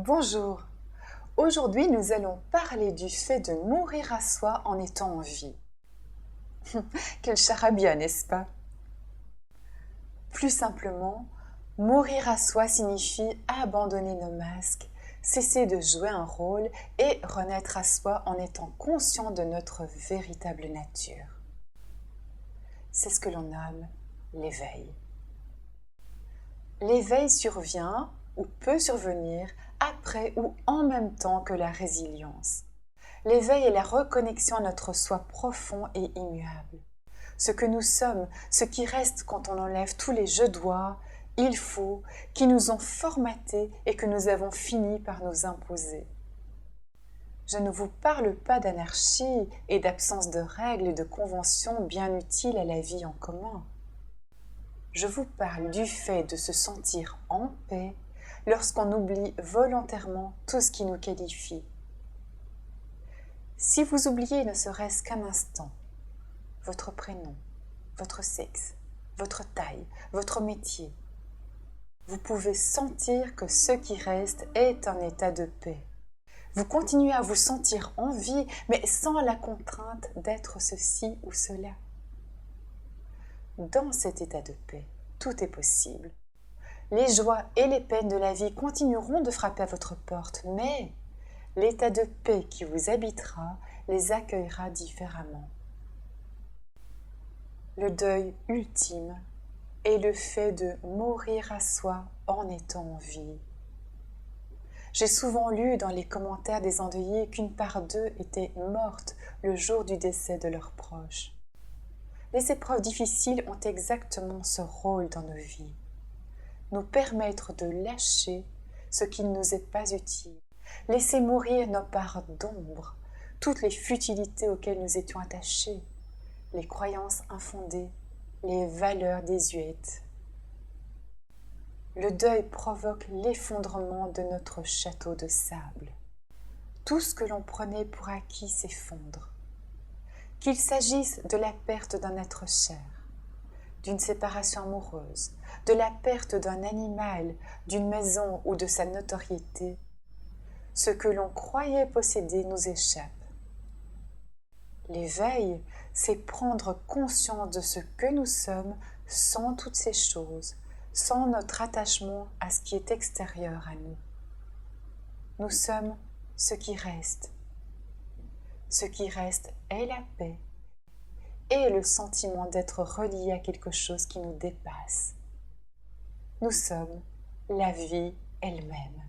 Bonjour, aujourd'hui nous allons parler du fait de mourir à soi en étant en vie. Quel charabia, n'est-ce pas? Plus simplement, mourir à soi signifie abandonner nos masques, cesser de jouer un rôle et renaître à soi en étant conscient de notre véritable nature. C'est ce que l'on nomme l'éveil. L'éveil survient ou peut survenir après ou en même temps que la résilience. L'éveil est la reconnexion à notre soi profond et immuable. Ce que nous sommes, ce qui reste quand on enlève tous les je dois, il faut, qui nous ont formatés et que nous avons fini par nous imposer. Je ne vous parle pas d'anarchie et d'absence de règles et de conventions bien utiles à la vie en commun. Je vous parle du fait de se sentir en paix lorsqu'on oublie volontairement tout ce qui nous qualifie. Si vous oubliez ne serait-ce qu'un instant votre prénom, votre sexe, votre taille, votre métier, vous pouvez sentir que ce qui reste est un état de paix. Vous continuez à vous sentir en vie, mais sans la contrainte d'être ceci ou cela. Dans cet état de paix, tout est possible. Les joies et les peines de la vie continueront de frapper à votre porte, mais l'état de paix qui vous habitera les accueillera différemment. Le deuil ultime est le fait de mourir à soi en étant en vie. J'ai souvent lu dans les commentaires des endeuillés qu'une part d'eux était morte le jour du décès de leurs proches. Les épreuves difficiles ont exactement ce rôle dans nos vies. Nous permettre de lâcher ce qui ne nous est pas utile, laisser mourir nos parts d'ombre, toutes les futilités auxquelles nous étions attachés, les croyances infondées, les valeurs désuètes. Le deuil provoque l'effondrement de notre château de sable. Tout ce que l'on prenait pour acquis s'effondre. Qu'il s'agisse de la perte d'un être cher, d'une séparation amoureuse, de la perte d'un animal, d'une maison ou de sa notoriété, ce que l'on croyait posséder nous échappe. L'éveil, c'est prendre conscience de ce que nous sommes sans toutes ces choses, sans notre attachement à ce qui est extérieur à nous. Nous sommes ce qui reste. Ce qui reste est la paix et le sentiment d'être relié à quelque chose qui nous dépasse. Nous sommes la vie elle-même.